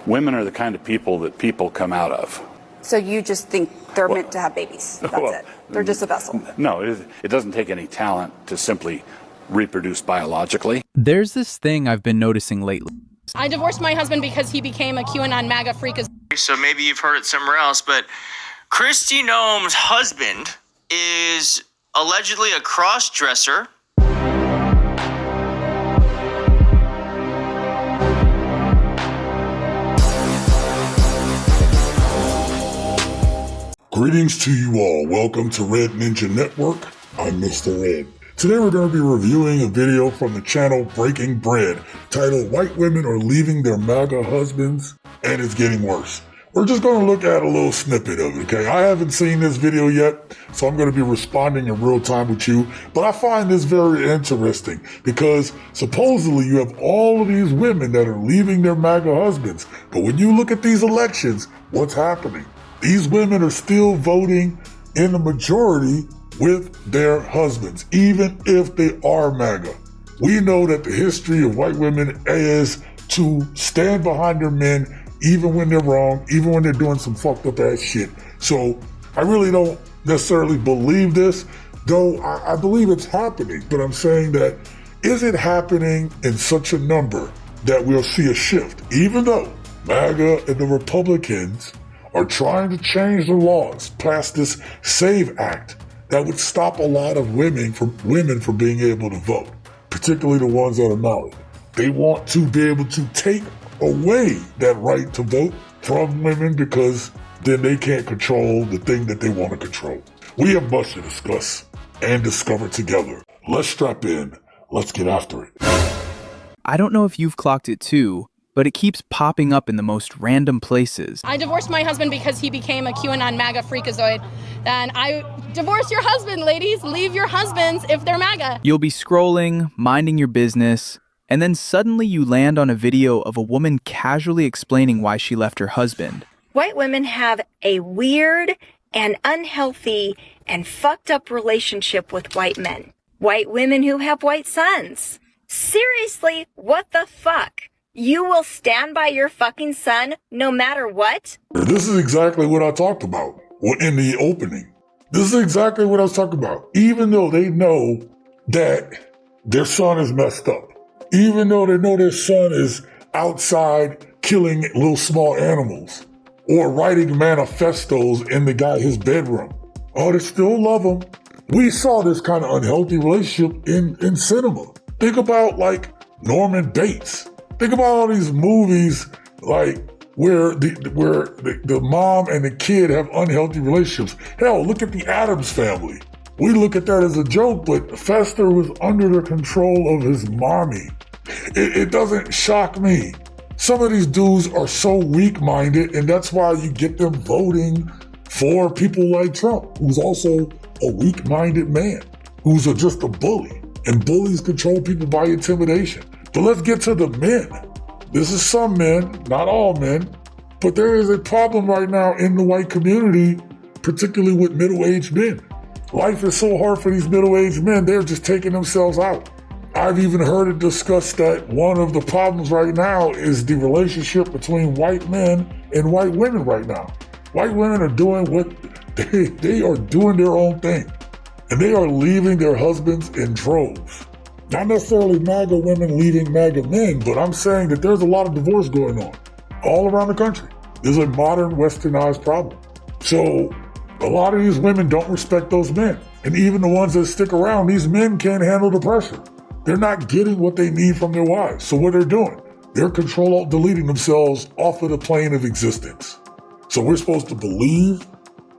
Women are the kind of people that people come out of. So you just think they're meant to have babies? That's it. They're just a vessel. No, it doesn't take any talent to simply reproduce biologically. There's this thing I've been noticing lately. I divorced my husband because he became a QAnon MAGA freak. So maybe you've heard it somewhere else, but Kristi Noem's husband is allegedly a cross-dresser. Greetings to you all. Welcome to Red Ninja Network. I'm Mr. Red. Today we're going to be reviewing a video from the channel Breaking Bread titled White Women Are Leaving Their MAGA Husbands and It's Getting Worse. We're just going to look at a little snippet of it, okay? I haven't seen this video yet, so I'm going to be responding in real time with you, but I find this very interesting because supposedly you have all of these women that are leaving their MAGA husbands, but when you look at these elections, what's happening? These women are still voting in the majority with their husbands, even if they are MAGA. We know that the history of white women is to stand behind their men, even when they're wrong, even when they're doing some fucked up ass shit. So I really don't necessarily believe this, though I believe it's happening. But I'm saying that, is it happening in such a number that we'll see a shift? Even though MAGA and the Republicans are trying to change the laws, pass this SAVE Act that would stop a lot of women from being able to vote, particularly the ones that are married. They want to be able to take away that right to vote from women because then they can't control the thing that they want to control. We have much to discuss and discover together. Let's strap in. Let's get after it. I don't know if you've clocked it too, but it keeps popping up in the most random places. I divorced my husband because he became a QAnon MAGA freakazoid. Then I divorce your husband, ladies. Leave your husbands if they're MAGA. You'll be scrolling, minding your business, and then suddenly you land on a video of a woman casually explaining why she left her husband. White women have a weird and unhealthy and fucked up relationship with white men. White women who have white sons. Seriously, what the fuck? You will stand by your fucking son no matter what? This is exactly what I talked about in the opening. This is exactly what I was talking about. Even though they know that their son is messed up, even though they know their son is outside killing little small animals or writing manifestos in his bedroom, they still love him. We saw this kind of unhealthy relationship in cinema. Think about like Norman Bates. Think about all these movies like where the mom and the kid have unhealthy relationships. Hell, look at the Addams Family. We look at that as a joke, but Fester was under the control of his mommy. It doesn't shock me. Some of these dudes are so weak-minded, and that's why you get them voting for people like Trump, who's also a weak-minded man, who's just a bully. And bullies control people by intimidation. But let's get to the men. This is some men, not all men, but there is a problem right now in the white community, particularly with middle-aged men. Life is so hard for these middle-aged men, they're just taking themselves out. I've even heard it discussed that one of the problems right now is the relationship between white men and white women right now. White women are doing what they are doing their own thing, and they are leaving their husbands in droves. Not necessarily MAGA women leaving MAGA men, but I'm saying that there's a lot of divorce going on all around the country. There's a modern westernized problem. So a lot of these women don't respect those men. And even the ones that stick around, these men can't handle the pressure. They're not getting what they need from their wives. So what they're doing, they're deleting themselves off of the plane of existence. So we're supposed to believe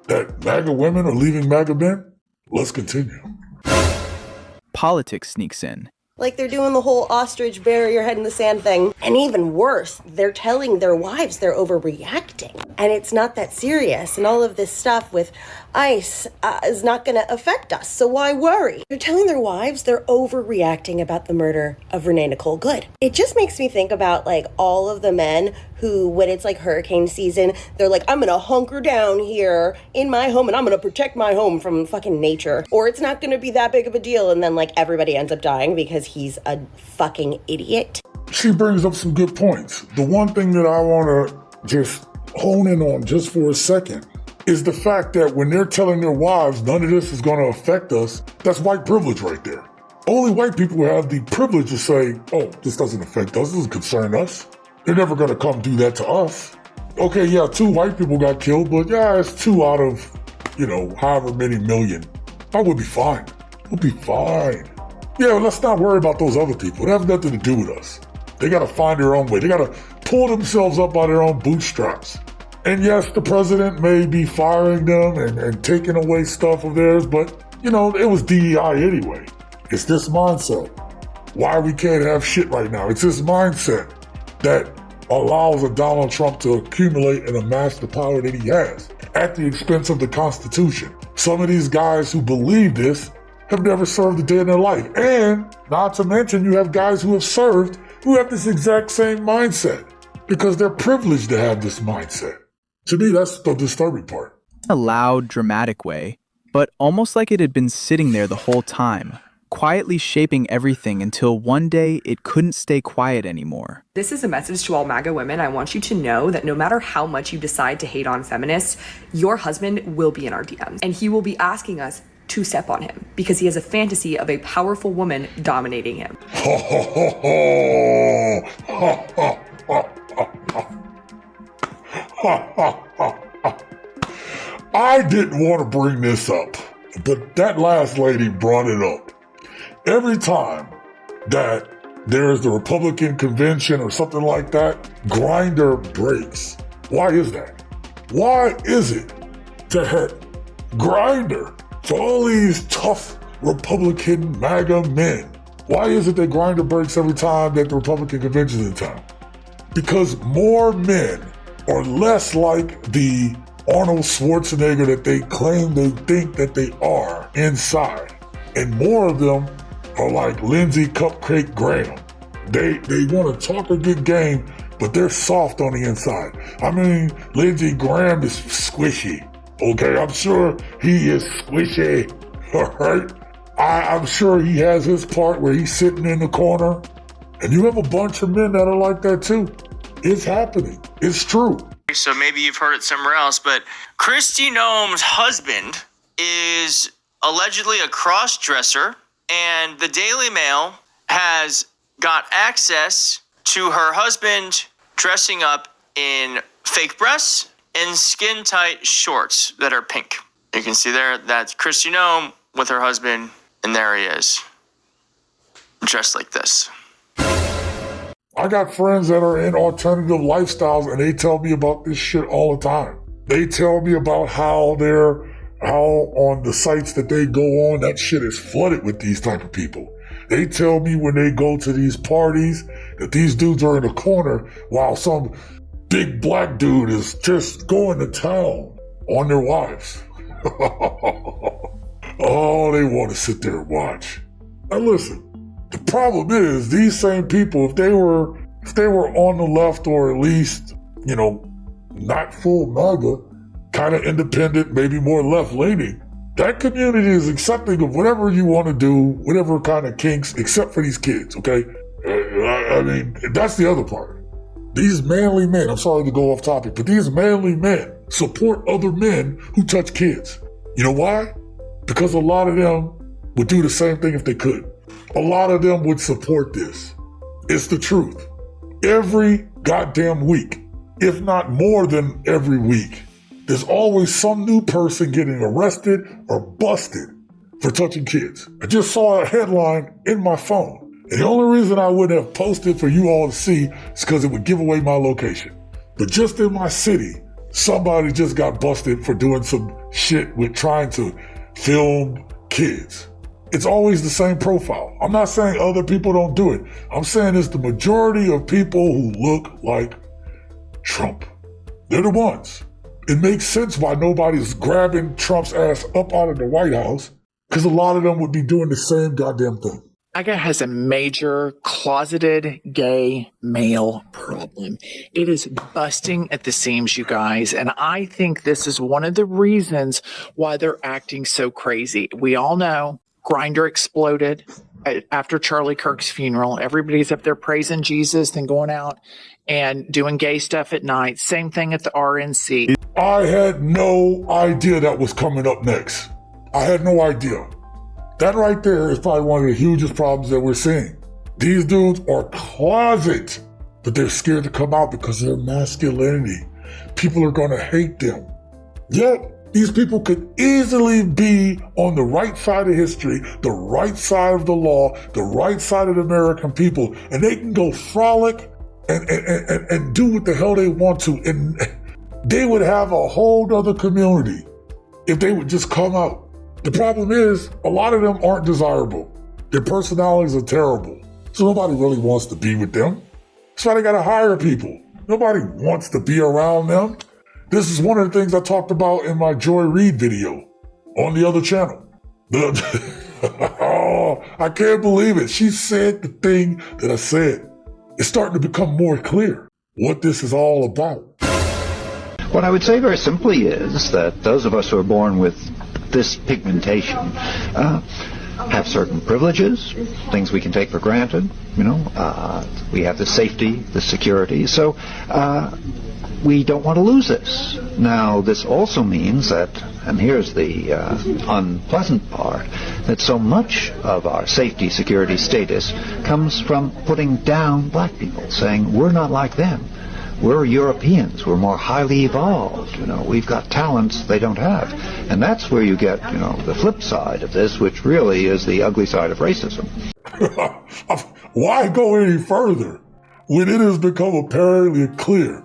that MAGA women are leaving MAGA men? Let's continue. Politics sneaks in. Like they're doing the whole ostrich bury your head in the sand thing. And even worse, they're telling their wives they're overreacting. And it's not that serious. And all of this stuff with ICE is not going to affect us. So why worry? They're telling their wives they're overreacting about the murder of Renee Nicole Good. It just makes me think about like all of the men who, when it's like hurricane season, they're like, I'm going to hunker down here in my home and I'm going to protect my home from fucking nature. Or it's not going to be that big of a deal. And then like everybody ends up dying because he's a fucking idiot. she brings up some good points. The one thing that I want to just hone in on just for a second is the fact that when they're telling their wives none of this is going to affect us, that's white privilege right there. Only white people have the privilege to say, oh, this doesn't affect us, this doesn't concern us. They're never going to come do that to us. Okay, yeah, 2 white people got killed, but yeah, it's 2 out of, however many million. I would be fine. We'll be fine. Yeah, let's not worry about those other people. It has nothing to do with us. They got to find their own way. They got to pull themselves up by their own bootstraps. And yes, the president may be firing them and taking away stuff of theirs, but, it was DEI anyway. It's this mindset. Why we can't have shit right now. It's this mindset that allows a Donald Trump to accumulate and amass the power that he has at the expense of the Constitution. Some of these guys who believe this have never served a day in their life. And not to mention, you have guys who have served who have this exact same mindset because they're privileged to have this mindset. To me, that's the disturbing part. A loud, dramatic way, but almost like it had been sitting there the whole time, quietly shaping everything until one day it couldn't stay quiet anymore. This is a message to all MAGA women. I want you to know that no matter how much you decide to hate on feminists, your husband will be in our DMs and he will be asking us to step on him because he has a fantasy of a powerful woman dominating him. I didn't want to bring this up, but that last lady brought it up. Every time that there's the Republican convention or something like that, Grindr breaks. Why is that? Why is it that Grindr, for all these tough Republican MAGA men, why is it that Grindr breaks every time that the Republican convention is in town? Because more men are less like the Arnold Schwarzenegger that they claim they think that they are inside. And more of them are like Lindsey Cupcake Graham. They want to talk a good game, but they're soft on the inside. I mean, Lindsey Graham is squishy. Okay, I'm sure he is squishy. All right? I'm sure he has his part where he's sitting in the corner. And you have a bunch of men that are like that too. It's happening. It's true. So maybe you've heard it somewhere else, but Kristi Noem's husband is allegedly a cross-dresser, and the Daily Mail has got access to her husband dressing up in fake breasts and skin-tight shorts that are pink. You can see there, that's Kristi Noem with her husband, and there he is, dressed like this. I got friends that are in alternative lifestyles and they tell me about this shit all the time. They tell me about how on the sites that they go on, that shit is flooded with these type of people. They tell me when they go to these parties that these dudes are in a corner while some big black dude is just going to town on their wives. Oh, they want to sit there and watch. Now listen. The problem is these same people, if they were on the left or at least, not full MAGA, kind of independent, maybe more left-leaning, that community is accepting of whatever you want to do, whatever kind of kinks, except for these kids, okay? I mean, that's the other part. These manly men, I'm sorry to go off topic, but these manly men support other men who touch kids. You know why? Because a lot of them would do the same thing if they could. A lot of them would support this. It's the truth. Every goddamn week, if not more than every week, there's always some new person getting arrested or busted for touching kids. I just saw a headline in my phone. And the only reason I wouldn't have posted for you all to see is because it would give away my location. But just in my city, somebody just got busted for doing some shit with trying to film kids. It's always the same profile. I'm not saying other people don't do it. I'm saying it's the majority of people who look like Trump. They're the ones. It makes sense why nobody's grabbing Trump's ass up out of the White House, because a lot of them would be doing the same goddamn thing. MAGA has a major closeted gay male problem. It is busting at the seams, you guys. And I think this is one of the reasons why they're acting so crazy. We all know Grindr exploded. after Charlie Kirk's funeral. Everybody's up there praising Jesus, then going out and doing gay stuff at night. Same thing at the RNC. I had no idea that was coming up next. I had no idea. That right there is probably one of the hugest problems that we're seeing. These dudes are closet, but they're scared to come out because of their masculinity. People are going to hate them. Yet, these people could easily be on the right side of history, the right side of the law, the right side of the American people, and they can go frolic and do what the hell they want to. And they would have a whole other community if they would just come out. The problem is, a lot of them aren't desirable. Their personalities are terrible. So nobody really wants to be with them. That's why they gotta hire people. Nobody wants to be around them. This is one of the things I talked about in my Joy Reid video on the other channel. Oh, I can't believe it. She said the thing that I said. It's starting to become more clear what this is all about. What I would say very simply is that those of us who are born with this pigmentation have certain privileges, things we can take for granted. We have the safety, the security. So we don't want to lose this. Now, this also means that, and here's the unpleasant part, that so much of our safety, security status comes from putting down black people, saying we're not like them. We're Europeans. We're more highly evolved. We've got talents they don't have. And that's where you get, the flip side of this, which really is the ugly side of racism. Why go any further when it has become apparently clear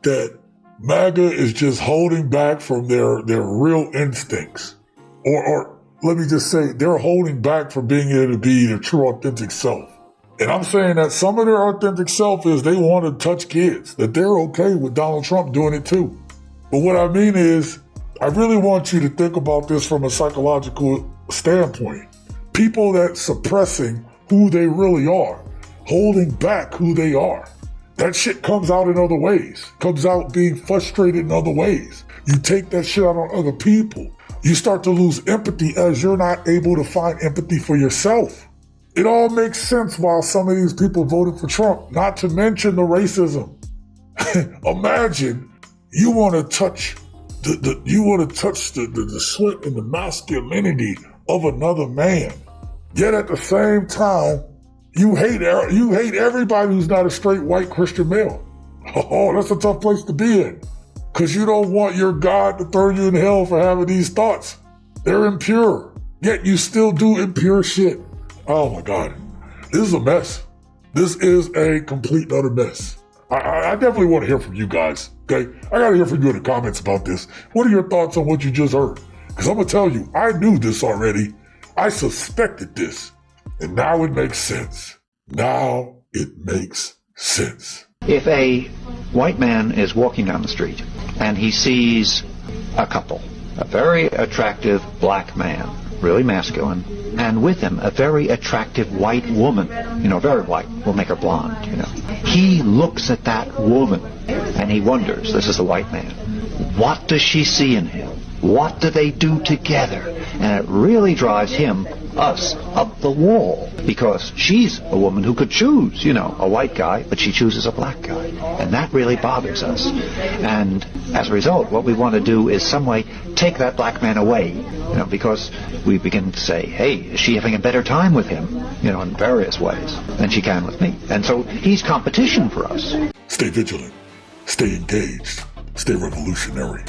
that MAGA is just holding back from their real instincts? Or let me just say, they're holding back from being able to be their true authentic self. And I'm saying that some of their authentic self is they want to touch kids, that they're okay with Donald Trump doing it too. But what I mean is, I really want you to think about this from a psychological standpoint. People that suppressing who they really are, holding back who they are. That shit comes out in other ways, comes out being frustrated in other ways. You take that shit out on other people. You start to lose empathy as you're not able to find empathy for yourself. It all makes sense why some of these people voted for Trump, not to mention the racism. Imagine you want to touch the sweat and the masculinity of another man, yet at the same time you hate everybody who's not a straight white Christian male. Oh, that's a tough place to be in, because you don't want your God to throw you in hell for having these thoughts. They're impure, yet you still do impure shit. Oh my God, this is a mess. This is a complete utter mess. I definitely want to hear from you guys, okay? I got to hear from you in the comments about this. What are your thoughts on what you just heard? Because I'm going to tell you, I knew this already. I suspected this. And now it makes sense. Now it makes sense. If a white man is walking down the street and he sees a couple, a very attractive black man, really masculine, and with him a very attractive white woman, very white, we'll make her blonde, He looks at that woman and he wonders, this is the white man, what does she see in him? What do they do together? And it really drives us up the wall, because she's a woman who could choose, a white guy, but she chooses a black guy. And that really bothers us. And as a result, what we want to do is some way take that black man away, because we begin to say, hey, is she having a better time with him, in various ways than she can with me? And so he's competition for us. Stay vigilant, stay engaged, stay revolutionary.